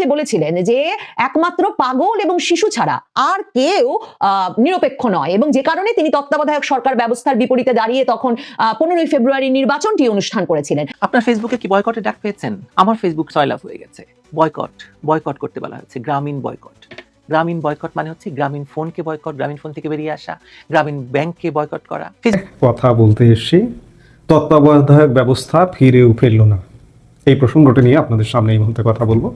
যে বলেছিলেন যে একমাত্র পাগল এবং শিশু ছাড়া আর কেউ নিরপেক্ষ নয়, এবং যে কারণে তিনি তত্ত্বাবধায়ক সরকার ব্যবস্থার বিপরীতে দাঁড়িয়ে তখন 15ই ফেব্রুয়ারি নির্বাচনটি অনুষ্ঠান করেছিলেন। আপনার ফেসবুকে কি বয়কটের ডাক পেয়েছেন? আমার ফেসবুক সয়লাভ হয়ে গেছে। বয়কট করতে বলা হচ্ছে, গ্রামীণ বয়কট। গ্রামীণ বয়কট মানে হচ্ছে গ্রামীণ ফোনকে বয়কট, গ্রামীণ ফোন থেকে বেরিয়ে আসা, গ্রামীণ ব্যাংককে বয়কট করা। কথা বলতে এসেছি, তত্ত্বাবধায়ক ব্যবস্থা ফিরেও ফিরল না, এই প্রসঙ্গটি নিয়ে আপনাদের সামনে এই মুহূর্তে কথা বলবো।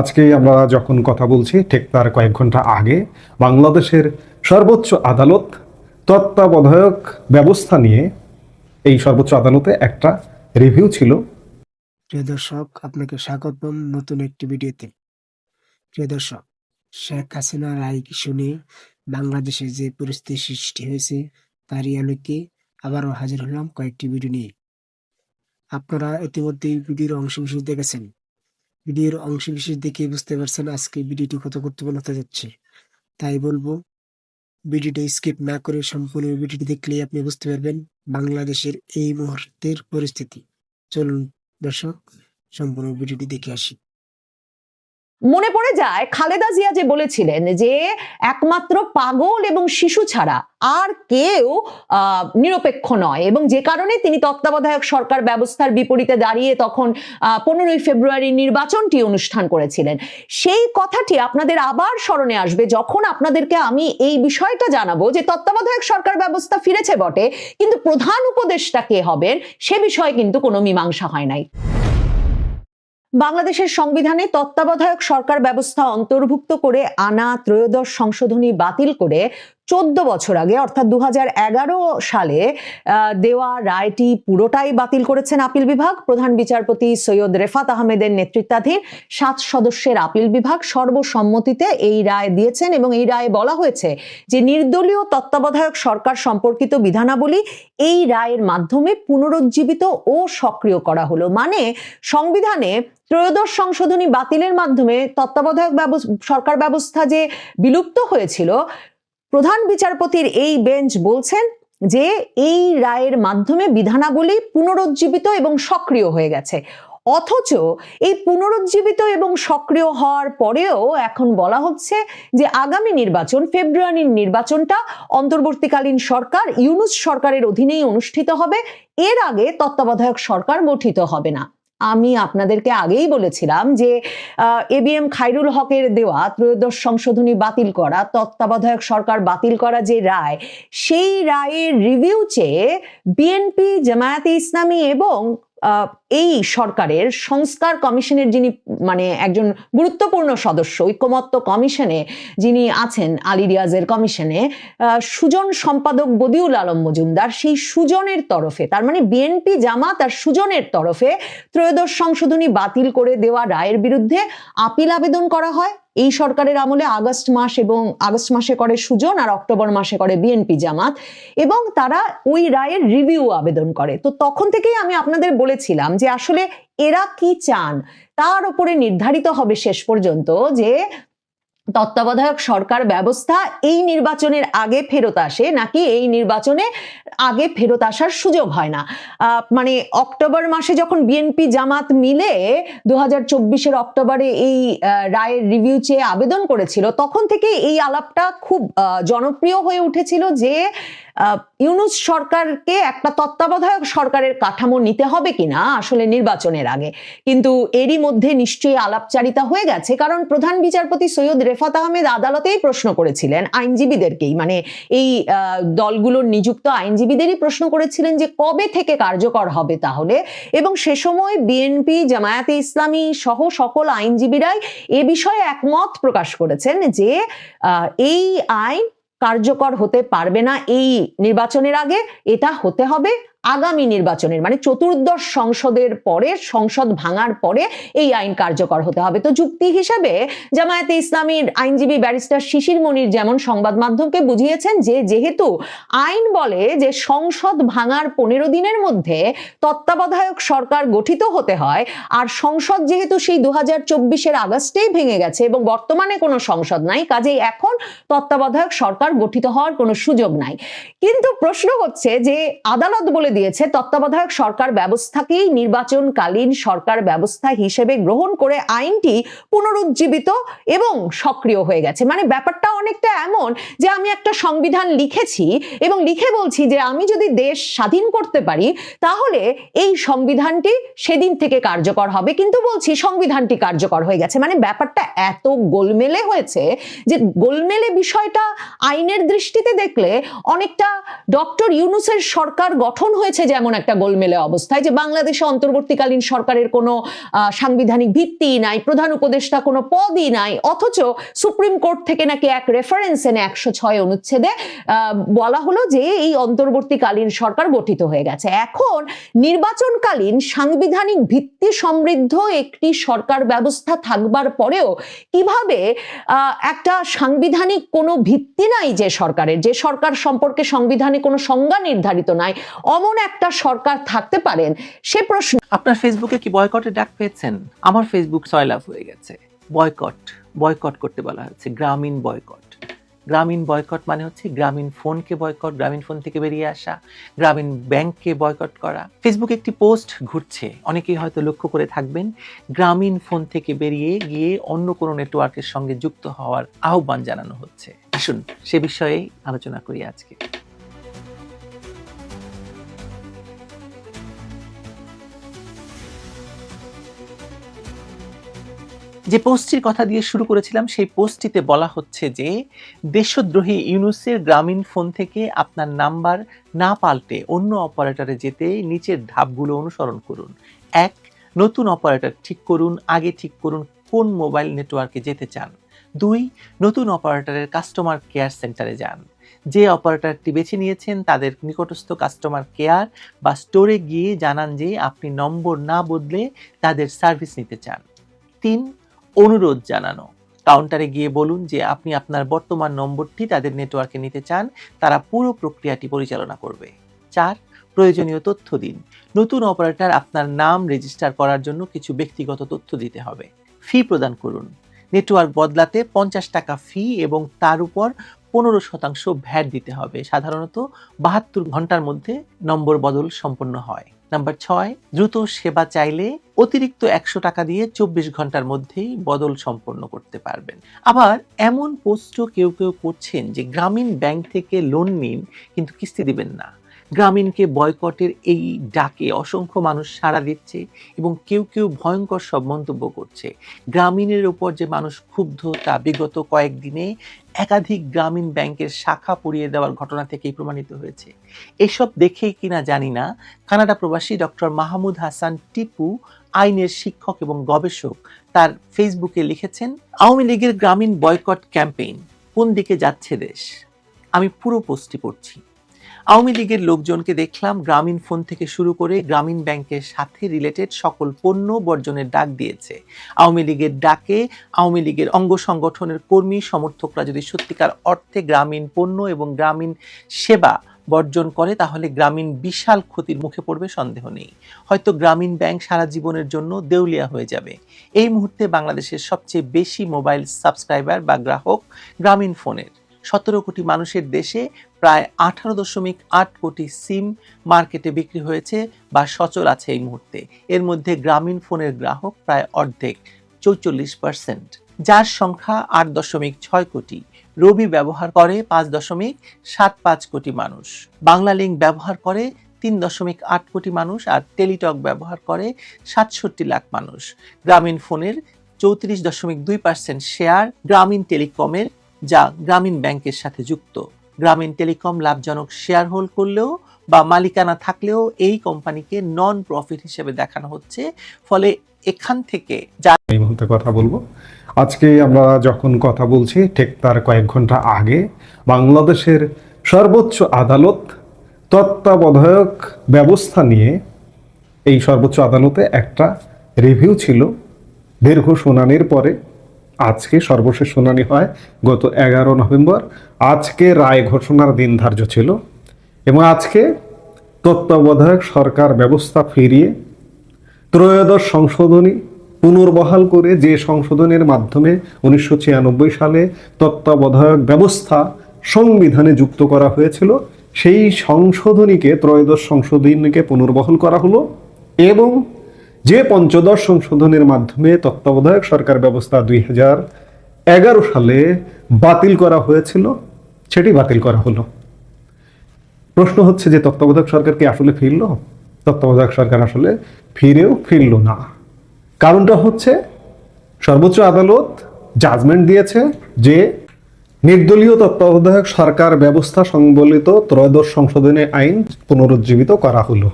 আজকে আমরা যখন কথা বলছি ঠিক তার কয়েক ঘন্টা আগে বাংলাদেশের সর্বোচ্চ আদালত তত্ত্বাবধায়ক ব্যবস্থা নিয়ে এই সর্বোচ্চ আদালতে একটা রিভিউ ছিল। প্রিয় দর্শক, আপনাকে স্বাগতম নতুন একটি ভিডিওতে। প্রিয় দর্শক, শেখ হাসিনা রায় শুনে বাংলাদেশে যে পরিস্থিতি সৃষ্টি হয়েছে তারই আলোকে আবারও হাজির হলাম কয়েকটি ভিডিও নিয়ে। আপনারা ইতিমধ্যে ভিডিওর অংশবিশেষ দেখেছেন। ভিডিওর অংশবিশেষ দেখে বুঝতে পারছেন আজকে ভিডিওটি কত গুরুত্বপূর্ণ হতে যাচ্ছে। তাই বলবো, ভিডিওটি স্কিপ না করে সম্পূর্ণ ভিডিওটি দেখলে আপনি বুঝতে পারবেন বাংলাদেশের এই মুহূর্তের পরিস্থিতি। চলুন দর্শক, সম্পূর্ণ ভিডিওটি দেখে আসি। মনে পড়ে যায় খালেদা জিয়া যে বলেছিলেন যে একমাত্র পাগল এবং শিশু ছাড়া আর কেউ নিরপেক্ষ নয়, এবং যে কারণে তিনি তত্ত্বাবধায়ক সরকার ব্যবস্থার বিপরীতে দাঁড়িয়ে তখন 15ই ফেব্রুয়ারি নির্বাচনটি অনুষ্ঠান করেছিলেন। সেই কথাটি আপনাদের আবার স্মরণে আসবে যখন আপনাদেরকে আমি এই বিষয়টা জানাবো যে তত্ত্বাবধায়ক সরকার ব্যবস্থা ফিরেছে বটে, কিন্তু প্রধান উপদেষ্টা কে হবেন সে বিষয়ে কিন্তু কোনো মীমাংসা হয় নাই। বাংলাদেশের সংবিধানে তত্ত্বাবধায়ক সরকার ব্যবস্থা অন্তর্ভুক্ত করে আনা ত্রয়োদশ সংশোধনী বাতিল করে 14 বছর আগে অর্থাৎ 2011 সালে দেওয়া রায়টি পুরোটাই বাতিল করেছেন আপিল বিভাগ। প্রধান বিচারপতি সৈয়দ রেফাত আহমেদের নেতৃত্বাধীন 7 সদস্যের আপিল বিভাগ সর্বসম্মতিতে এই রায় দিয়েছেন, এবং এই রায়ে বলা হয়েছে যে নির্দলীয় তত্ত্বাবধায়ক সরকার সম্পর্কিত বিধানাবলী এই রায়ের মাধ্যমে পুনরুজ্জীবিত ও সক্রিয় করা হলো। মানে সংবিধানে ত্রয়োদশ সংশোধনী বাতিলের মাধ্যমে তত্ত্বাবধায়ক সরকার ব্যবস্থা যে বিলুপ্ত হয়েছিল, প্রধান বিচারপতির এই বেঞ্চ বলছেন যে এই রায়ের মাধ্যমে বিধানাবলী পুনরুজ্জীবিত এবং সক্রিয় হয়ে গেছে। অথচ এই পুনরুজ্জীবিত এবং সক্রিয় হওয়ার পরেও এখন বলা হচ্ছে যে আগামী নির্বাচন, ফেব্রুয়ারির নির্বাচনটা অন্তর্বর্তীকালীন সরকার ইউনূস সরকারের অধীনেই অনুষ্ঠিত হবে, এর আগে তত্ত্বাবধায়ক সরকার গঠিত হবে না। আমি আপনাদেরকে আগেই বলেছিলাম যে এবিএম খায়রুল হকের দেওয়া ত্রয়োদশ সংশোধনী বাতিল করা, তত্ত্বাবধায়ক সরকার বাতিল করা যে রায়, সেই রায়ের রিভিউ চেয়ে বিএনপি, জামায়াতে ইসলামী এবং এই সরকারের সংস্কার কমিশনের যিনি একজন গুরুত্বপূর্ণ সদস্য, ঐকমত্য কমিশনে যিনি আছেন, আলী রিয়াজের কমিশনে সুজন সম্পাদক বদিউল আলম মজুমদার, সেই সুজনের তরফে, তার মানে বিএনপি, জামাত আর সুজনের তরফে ত্রয়োদশ সংশোধনী বাতিল করে দেওয়া রায়ের বিরুদ্ধে আপিল আবেদন করা হয়। এই সরকারের আমলে আগস্ট মাসে করে সুজন আর অক্টোবর মাসে করে বিএনপি, জামাত, এবং তারা ওই রায়ের রিভিউ আবেদন করে। তো তখন থেকেই আমি আপনাদের বলেছিলাম যে আসলে এরা কি চান তার উপরে নির্ধারিত হবে শেষ পর্যন্ত যে তত্ত্বাবধায়ক সরকার ব্যবস্থা এই নির্বাচনের আগে ফেরত আসে নাকি এই নির্বাচনে আগে ফেরত আসার সুযোগ হয় না। অক্টোবর মাসে যখন বিএনপি, জামাত মিলে 2024-এর অক্টোবরে এই রায়ের রিভিউ চেয়ে আবেদন করেছিল, তখন থেকে এই আলাপটা খুব জনপ্রিয় হয়ে উঠেছিল যে ইউনূস সরকারকে একটা তত্ত্বাবধায়ক সরকারের কাঠামো নিতে হবে কিনা আসলে নির্বাচনের আগে। কিন্তু এরই মধ্যে নিশ্চয়ই আলাপচারিতা হয়ে গেছে, কারণ প্রধান বিচারপতি সৈয়দ রেফাত আহমেদ আদালতেই প্রশ্ন করেছিলেন আইনজীবীদেরকেই, এই দলগুলোর নিযুক্ত আইনজীবীদেরই প্রশ্ন করেছিলেন যে কবে থেকে কার্যকর হবে তাহলে, এবং সে সময় বিএনপি, জামায়াতে ইসলামী সহ সকল আইনজীবীরাই এ বিষয়ে একমত প্রকাশ করেছেন যে এই আইন কার্যকর হতে পারবে না এই নির্বাচনের আগে, এটা হতে হবে আগামী নির্বাচনের, চতুর্দশ সংসদের পরে, সংসদ ভাঙার পরে এই আইন কার্যকর হতে হবে। তো যুক্তি হিসেবে জামায়াতে ইসলামীর আইনজীবী ব্যারিস্টার শিশির মনির যেমন সংবাদ মাধ্যমকে বুঝিয়েছেন যে যেহেতু আইন বলে যে সংসদ ভাঙার 15 দিনের মধ্যে তত্ত্বাবধায়ক সরকার গঠিত হতে হয়, আর সংসদ যেহেতু সেই 2024-এর আগস্টেই ভেঙে গেছে এবং বর্তমানে কোনো সংসদ নাই, কাজেই এখন তত্ত্বাবধায়ক সরকার গঠিত হওয়ার কোনো সুযোগ নাই। কিন্তু প্রশ্ন হচ্ছে যে আদালত বলে দিয়েছে তত্ত্বাবধায়ক সরকার ব্যবস্থাকেই নির্বাচনকালীন সরকার ব্যবস্থা হিসেবে গ্রহণ করে আইনটি পুনরুজ্জীবিত এবং সক্রিয় হয়ে গেছে। মানে ব্যাপারটা অনেকটা এমন যে আমি একটা সংবিধান লিখেছি এবং লিখে বলছি যে আমি যদি দেশ স্বাধীন করতে পারি তাহলে এই সংবিধানটি সেদিন থেকে কার্যকর হবে, কিন্তু বলছি সংবিধানটি কার্যকর হয়ে গেছে। মানে ব্যাপারটা এত গোলমেলে হয়েছে যে গোলমেলে বিষয়টা আইনের দৃষ্টিতে দেখলে অনেকটা ডক্টর ইউনূসের সরকার গঠন হয়েছে যেমন একটা গোলমেলে অবস্থায়, যে বাংলাদেশে অন্তর্বর্তীকালীন সরকারের কোনো সাংবিধানিক ভিত্তি নাই, প্রধান উপদেষ্টা কোনো পদই নাই, অথচ সুপ্রিম কোর্ট থেকে নাকি এক রেফারেন্স এনে 106 অনুচ্ছেদে বলা হলো যে এই অন্তর্বর্তীকালীন সরকার গঠিত হয়ে গেছে। এখন নির্বাচনকালীন সাংবিধানিক ভিত্তি সমৃদ্ধ একটি সরকার ব্যবস্থা থাকবার পরেও কিভাবে একটা সাংবিধানিক কোনো ভিত্তি নাই যে সরকারের, যে সরকার সম্পর্কে সংবিধানে কোনো সংজ্ঞা নির্ধারিত নাই, অমন একটা সরকার থাকতে পারেন সে প্রশ্ন। আপনার ফেসবুকে কি বয়কটের ডাক পেয়েছেন? আমার ফেসবুক সয়লাভ হয়ে গেছে। বয়কট করতে বলা হচ্ছে, গ্রামীণ বয়কট। গ্রামীণ বয়কট মানে হচ্ছে গ্রামীণ ফোনকে বয়কট, গ্রামীণ ফোন থেকে বেরিয়ে আসা, গ্রামীণ ব্যাংককে বয়কট করা। ফেসবুকে একটি পোস্ট ঘুরছে, অনেকেই হয়তো লক্ষ্য করে থাকবেন, গ্রামীণ ফোন থেকে বেরিয়ে গিয়ে অন্য কোনো নেটওয়ার্কের সঙ্গে যুক্ত হওয়ার আহ্বান জানানো হচ্ছে। আসুন সে বিষয়ে আলোচনা করি আজকে। যে পোস্টটির কথা দিয়ে শুরু করেছিলাম সেই পোস্টটিতে বলা হচ্ছে যে দেশদ্রোহী ইউনূসের গ্রামীণ ফোন থেকে আপনার নাম্বার না পাল্টে অন্য অপারেটরে যেতে নিচের ধাপগুলো অনুসরণ করুন। 1, নতুন অপারেটর ঠিক করুন, আগে ঠিক করুন কোন মোবাইল নেটওয়ার্কে যেতে চান। 2, নতুন অপারেটরের কাস্টমার কেয়ার সেন্টারে যান। যে অপারেটরটি বেছে নিয়েছেন তাদের নিকটস্থ কাস্টমার কেয়ার বা স্টোরে গিয়ে জানান যে আপনি নম্বর না বদলে তাদের সার্ভিস নিতে চান। 3, অনুরোধ জানানো। কাউন্টারে গিয়ে বলুন যে আপনি আপনার বর্তমান নম্বরটি তাদের নেটওয়ার্কে নিতে চান, তারা পুরো প্রক্রিয়াটি পরিচালনা করবে। 4, প্রয়োজনীয় তথ্য দিন। নতুন অপারেটর আপনার নাম রেজিস্টার করার জন্য কিছু ব্যক্তিগত তথ্য দিতে হবে। ফি প্রদান করুন। নেটওয়ার্ক বদলাতে 50 টাকা ফি এবং তার উপর 15% ভ্যাট দিতে হবে। সাধারণত 72 ঘন্টার মধ্যে নম্বর বদল সম্পন্ন হয়। নাম্বার 6, দ্রুত সেবা চাইলে অতিরিক্ত 100 টাকা দিয়ে 24 ঘন্টার মধ্যেই বদল সম্পন্ন করতে পারবেন। আবার এমন পোস্টও কেউ করছেন যে গ্রামীণ ব্যাংক থেকে লোন নিন কিন্তু কিস্তি দিবেন না। গ্রামীণকে বয়কটের এই ডাকে অসংখ্য মানুষ সাড়া দিচ্ছে এবং কেউ ভয়ঙ্কর সব মন্তব্য করছে। গ্রামীণের উপর যে মানুষ ক্ষুব্ধ তা বিগত কয়েকদিনে একাধিক গ্রামীণ ব্যাংকের শাখা পুড়িয়ে দেওয়ার ঘটনা থেকেই প্রমাণিত হয়েছে। এসব দেখেই কিনা জানি না কানাডা প্রবাসী ডক্টর মাহমুদ হাসান টিপু, আইনের শিক্ষক এবং গবেষক, তার ফেসবুকে লিখেছেন, আওয়ামী লীগের গ্রামীণ বয়কট ক্যাম্পেইন, কোন দিকে যাচ্ছে দেশ? আমি পুরো পোস্টটি পড়ছি। আওয়ামী লীগের লোকজনকে দেখলাম গ্রামীণ ফোন থেকে শুরু করে গ্রামীণ ব্যাংকের সাথে রিলেটেড সকল পণ্য বর্জনের ডাক দিয়েছে। আওয়ামী লীগের ডাকে আওয়ামী লীগের অঙ্গ সংগঠনের কর্মী সমর্থকরা যদি সত্যিকার অর্থে গ্রামীণ পণ্য এবং গ্রামীণ সেবা বর্জন করে তাহলে গ্রামীণ বিশাল ক্ষতির মুখে পড়বে, সন্দেহ নেই। হয়তো গ্রামীণ ব্যাংক সারা জীবনের জন্য দেউলিয়া হয়ে যাবে। এই মুহূর্তে বাংলাদেশের সবচেয়ে বেশি মোবাইল সাবস্ক্রাইবার বা গ্রাহক গ্রামীণ ফোনের। 17 কোটি মানুষের দেশে প্রায় 18.8 কোটি সিম মার্কেটে বিক্রি হয়েছে বা সচল আছে এই মুহূর্তে। এর মধ্যে গ্রামীণ ফোনের গ্রাহক প্রায় অর্ধেক, 44%, যার সংখ্যা 8.6 কোটি। রবি ব্যবহার করে 5.75 কোটি মানুষ। বাংলা লিংক ব্যবহার করে 3.8 কোটি মানুষ আর টেলিটক ব্যবহার করে 67 লাখ মানুষ। গ্রামীণ ফোনের 34.2% শেয়ার গ্রামীণ টেলিকমের, যা গ্রামীণ ব্যাংকের সাথে যুক্ত। গ্রামীণ টেলিকম লাভজনক শেয়ার হোল্ড করলেও বা মালিকানা থাকলেও এই কোম্পানিকে নন প্রফিট হিসেবে দেখানো হচ্ছে। ফলে এখান থেকে এই মুহূর্তে কথা বলবো। আজকে আমরা যখন কথা বলছি ঠিক তার কয়েক ঘন্টা আগে বাংলাদেশের সর্বোচ্চ আদালত তত্ত্বাবধায়ক ব্যবস্থা নিয়ে এই সর্বোচ্চ আদালতে একটা রিভিউ ছিল। দীর্ঘ শুনানির পরে আজকে সর্বশেষ শুনানি হয় গত 11 নভেম্বর। আজকে রায় ঘোষণার দিন ধার্য ছিল এবং আজকে তত্ত্বাবধায়ক সরকার ব্যবস্থা ফিরিয়ে ত্রয়োদশ সংশোধনী পুনর্বহাল করে, যে সংশোধনের মাধ্যমে 1996 সালে তত্ত্বাবধায়ক ব্যবস্থা সংবিধানে যুক্ত করা হয়েছিল, সেই সংশোধনীকে ত্রয়োদশ সংশোধনীকে পুনর্বহন করা হলো এবং যে পঞ্চদশ সংশোধনের মাধ্যমে তত্ত্বাবধায়ক সরকার ব্যবস্থা 2011 সালে বাতিল করা হয়েছিল সেটি বাতিল করা হলো। প্রশ্ন হচ্ছে যে তত্ত্বাবধায়ক সরকার কি আসলে ফিরল? তত্ত্বাবধায়ক সরকার আসলে ফিরেও ফিরল না। কারণটা হচ্ছে সর্বোচ্চ আদালত জাজমেন্ট দিয়েছে যে নির্দলীয় তত্ত্বাবধায়ক সরকার ব্যবস্থা সংবলিত ত্রয়োদশ সংশোধনী আইন পুনরুজ্জীবিত করা হলো।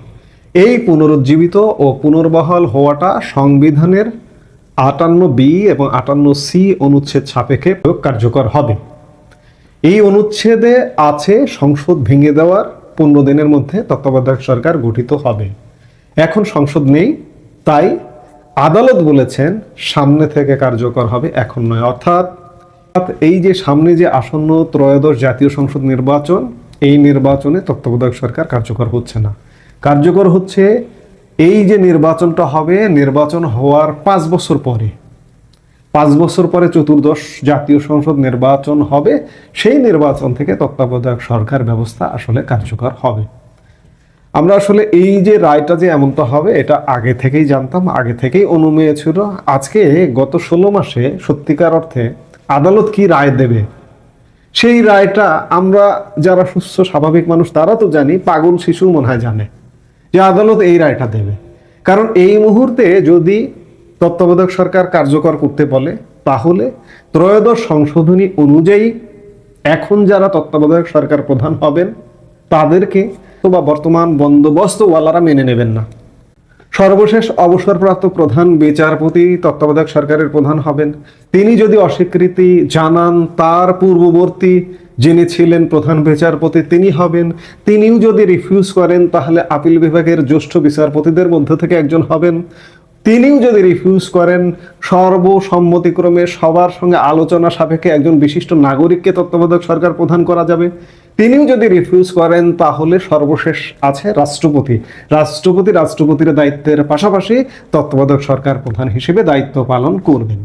এই পুনরুজ্জীবিত ও পুনর্বহাল হওয়াটা সংবিধানের 58B এবং 58C অনুচ্ছেদ সাপেক্ষে প্রয়োগ কার্যকর হবে। এই অনুচ্ছেদে আছে সংসদ ভেঙে দেওয়ার 15 দিনের মধ্যে তত্ত্বাবধায়ক সরকার গঠিত হবে। এখন সংসদ নেই, তাই আদালত বলেছেন সামনে থেকে কার্যকর হবে, এখন নয়। অর্থাৎ এই যে সামনে যে আসন্ন ত্রয়োদশ জাতীয় সংসদ নির্বাচন, এই নির্বাচনে তত্ত্বাবধায়ক সরকার কার্যকর হচ্ছে না। কার্যকর হচ্ছে এই যে নির্বাচনটা হবে, নির্বাচন হওয়ার 5 বছর পরে, 5 বছর পরে চতুর্দশ জাতীয় সংসদ নির্বাচন হবে। সেই নির্বাচন থেকে তত্ত্বাবধায়ক সরকার ব্যবস্থা আসলে কার্যকর হবে। আমরা আসলে এই যে রায়টা যে এমনটা হবে এটা আগে থেকেই জানতাম, আগে থেকেই অনুমেয় ছিল। আজকে গত 16 মাসে সত্যিকার অর্থে আদালত কি রায় দেবে, সেই রায়টা আমরা যারা সুস্থ স্বাভাবিক মানুষ তারা তো জানি, পাগল শিশু মনে হয় জানে যে আদালত এই রায়টা দেবে। কারণ এই মুহূর্তে যদি তত্ত্বাবধায়ক সরকার কার্যকর করতে বলে, তাহলে ত্রয়োদশ সংশোধনী অনুযায়ী এখন যারা তত্ত্বাবধায়ক সরকার প্রধান হবেন তাদেরকে বা বর্তমান বন্দোবস্তওয়ালারা মেনে নেবেন না। সর্বশেষ অবসরপ্রাপ্ত প্রধান বিচারপতি তত্ত্বাবধায়ক সরকারের প্রধান হবেন। তিনি যদি অস্বীকৃতি জানান, তার পূর্ববর্তী যিনি ছিলেন প্রধান বিচারপতি তিনি হবেন। তিনিও যদি রিফিউজ করেন, তাহলে আপিল বিভাগের জ্যেষ্ঠ বিচারপতিদের মধ্যে থেকে একজন হবেন। তিনিও যদি রিফিউজ করেন, সর্বসম্মতিক্রমে সবার সঙ্গে আলোচনা সাপেক্ষে একজন বিশিষ্ট নাগরিককে তত্ত্বাবধায়ক সরকার প্রধান করা যাবে। তিনিও যদি রিফিউজ করেন, তাহলে সর্বশেষ আছে রাষ্ট্রপতি। রাষ্ট্রপতির দায়িত্বের পাশাপাশি তত্ত্বাবধায়ক সরকার প্রধান হিসেবে দায়িত্ব পালন করবেন।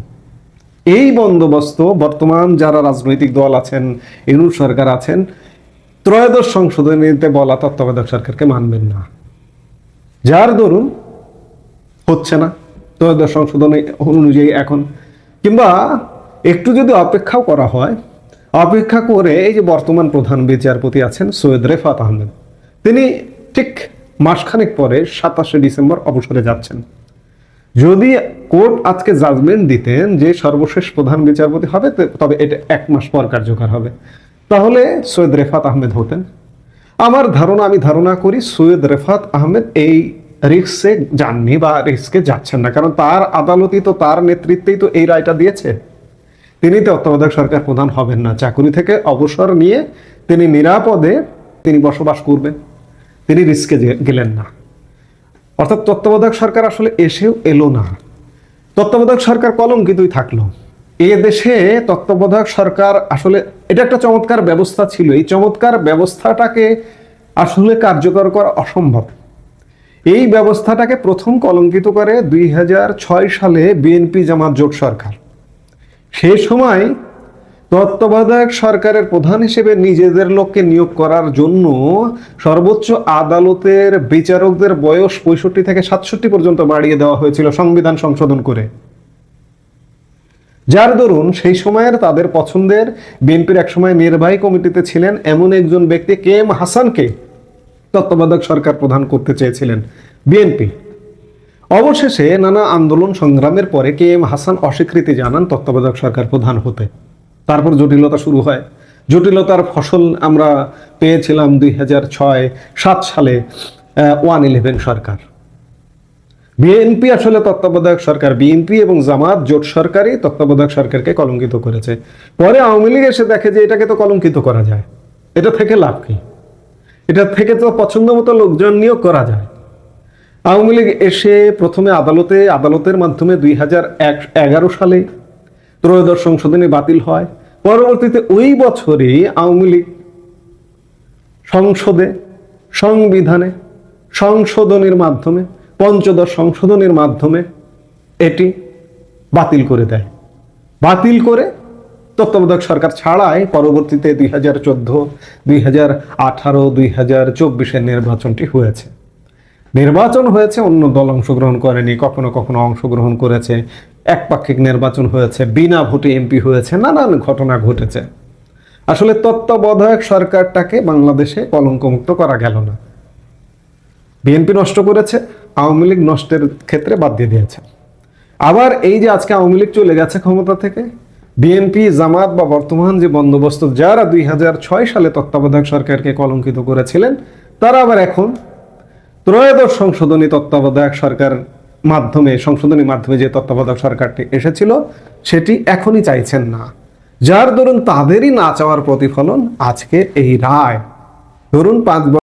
এই বন্দোবস্ত বর্তমান যারা রাজনৈতিক দল আছেন, ইউনূস সরকার আছেন, ত্রয়োদশ সংশোধনীতে বলা তত্ত্বাবধায়ক সরকারকে মানবেন না। যার দরুন হচ্ছে না ত্রয়োদশ সংশোধনী অনুযায়ী এখন, কিংবা একটু যদি অপেক্ষাও করা হয়, অপেক্ষা করে এই যে বর্তমান প্রধান বিচারপতি আছেন সৈয়দ রেফাত আহমেদ, তিনি ঠিক মাসখানেক পরে 27শে ডিসেম্বর অবসরে যাচ্ছেন। যদি কোর্ট আজকে জাজমেন্ট দিতেন যে সর্বশেষ প্রধান বিচারপতি হবে, তবে এটা 1 মাস পর কার্যকর হবে, তাহলে সৈয়দ রেফাত আহমেদ হতেন। আমার ধারণা, আমি ধারণা করি সৈয়দ রেফাত আহমেদ এই রিস্কে যাননি বা রিস্কে যাচ্ছেন না, কারণ তার আদালতই তো, তার নেতৃত্বেই তো এই রায়টা দিয়েছে। তিনি তত্ত্বাবধায়ক সরকার প্রধান হবেন না, চাকুরি থেকে অবসর নিয়ে তিনি নিরাপদে তিনি বসবাস করবেন, তিনি রিস্কে গেলেন না। অর্থাৎ তত্ত্বাবধায়ক সরকার আসলে এসেও এলো না, তত্ত্বাবধায়ক সরকার কলঙ্কিতই থাকলো। এ দেশে তত্ত্বাবধায়ক সরকার আসলে এটা একটা চমৎকার ব্যবস্থা ছিল, এই চমৎকার ব্যবস্থাটাকে আসলে কার্যকর করা অসম্ভব। এই ব্যবস্থাটাকে প্রথম কলঙ্কিত করে 2006 সালে বিএনপি জামাত জোট সরকার। সেই সময় তত্ত্বাবধায়ক সরকারের প্রধান হিসেবে নিজেদের লোককে নিয়োগ করার জন্য সর্বোচ্চ আদালতের বিচারকদের বয়স 65 থেকে 67 পর্যন্ত বাড়িয়ে দেওয়া হয়েছিল সংবিধান সংশোধন করে। যার দরুন সেই সময়ের তাদের পছন্দের বিএনপির একসময় নির্বাহী কমিটিতে ছিলেন এমন একজন ব্যক্তি KM হাসানকে তত্ত্বাবধায়ক সরকার প্রধান করতে চেয়েছিলেন বিএনপি। অবশেষে নানা আন্দোলন সংগ্রামের পরে KM হাসান অস্বীকৃতি জানান তত্ত্বাবধায়ক সরকার প্রধান হতে। তারপর জটিলতা শুরু হয়। জটিলতার ফসল আমরা পেয়েছিলাম 2006-07 সালে 111 সরকার। বিএনপি আসলে তত্ত্বাবধায়ক সরকার, বিএনপি এবং জামাত জোট সরকারই তত্ত্বাবধায়ক সরকারকে কলঙ্কিত করেছে। পরে আওয়ামী লীগ এসে দেখে যে এটাকে তো কলঙ্কিত করা যায়, এটা থেকে লাভ কি, এটা থেকে তো পছন্দ মতো লোকজন নিয়োগ করা যায়। আওয়ামী লীগ এসে প্রথমে আদালতের মাধ্যমে 2011 সালে ত্রয়োদশ সংশোধনী বাতিল হয়। পরবর্তীতে ওই বছরই আওয়ামী লীগ সংসদে সংবিধানে সংশোধনীর মাধ্যমে, পঞ্চদশ সংশোধনীর মাধ্যমে এটি বাতিল করে দেয়। বাতিল করে তত্ত্বাবধায়ক সরকার ছাড়াই পরবর্তীতে 2014, 2018, 2024 নির্বাচনটি হয়েছে। নির্বাচন হয়েছে, অন্য দল অংশগ্রহণ করেনি, কখনো কখনো অংশগ্রহণ করেছে, একপাক্ষিক নির্বাচন হয়েছে, বিনা ভোটে এমপি হয়েছে, নানান ঘটনা ঘটেছে। আসলে তত্ত্বাবধায়ক সরকারটাকে বাংলাদেশে কলঙ্কমুক্ত করা গেল না। বিএনপি নষ্ট করেছে, আওয়ামী লীগ নষ্টের ক্ষেত্রে বাদ দিয়ে দিয়েছে। আবার এই যে আজকে আওয়ামী লীগ চলে গেছে ক্ষমতা থেকে, বিএনপি, জামাত বা বর্তমান যে বন্দোবস্ত, যারা 2006 সালে তত্ত্বাবধায়ক সরকারকে কলঙ্কিত করেছিলেন, তারা আবার এখন ত্রয়োদশ সংশোধনী তত্ত্বাবধায়ক সরকার সংশোধনীর মাধ্যমে যে তত্ত্বাবধায়ক সরকারটি এসেছিল সেটি এখনই চাইছেন না। যার দরুন তাদেরই না চাওয়ার প্রতিফলন আজকে এই রায়। ধরুন 5